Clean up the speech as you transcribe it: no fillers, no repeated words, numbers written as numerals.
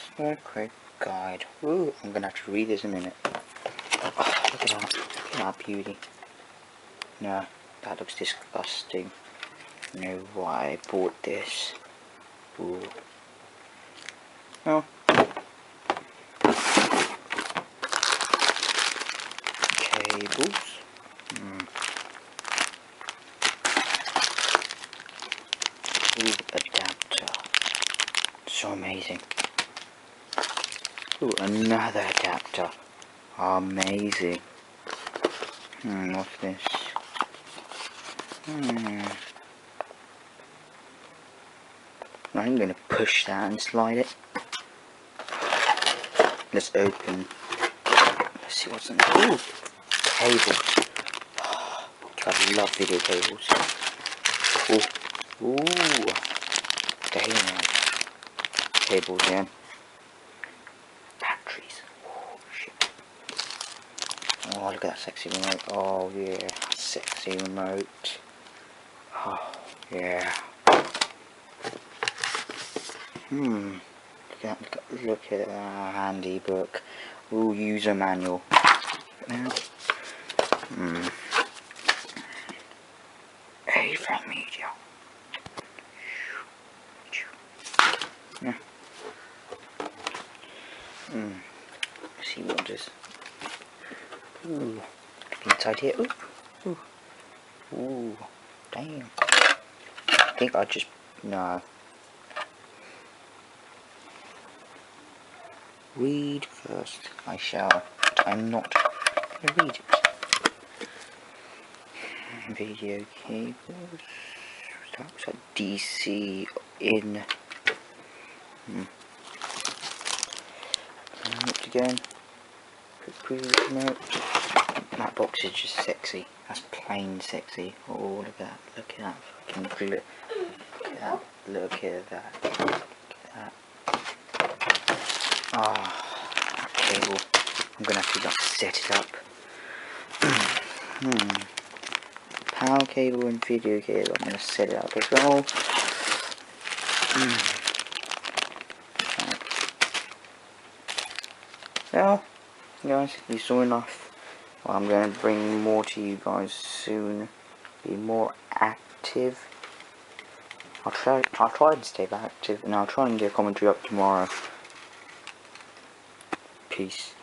customer quick guide. Ooh, I'm gonna have to read this in a minute. Oh, look at that. Look at that beauty. No, that looks disgusting. I know why I bought this. Ooh. Oh. Cables. Ooh, adapter. So amazing. Ooh, another adapter. Amazing. What's this? I'm going to push that and slide it. Let's open. Let's see what's in there. Ooh, cables. God, I love video cables. Ooh, damn. Cables again. Batteries. Oh shit. Oh, look at that sexy remote. Oh yeah, sexy remote. Oh yeah. Look at that handy book. Ooh, user manual. A from media. Yeah. Let's see what this. Ooh, inside here. Ooh, ooh, damn. I think I just no. Read first. I shall. But I'm not gonna read it. Video cables. That was a DC in. Remote again. Previous remote. That box is just sexy. That's plain sexy. Oh, look at that. Look at that fucking glue. Look at that. Look at that. Look at that. Ah, that cable. I'm gonna have to like set it up. Power cable and video cable. I'm gonna set it up as well. Well, guys, you saw enough. Well, I'm going to bring more to you guys soon. Be more active. I'll try to stay active, and I'll try and get a commentary up tomorrow. Peace.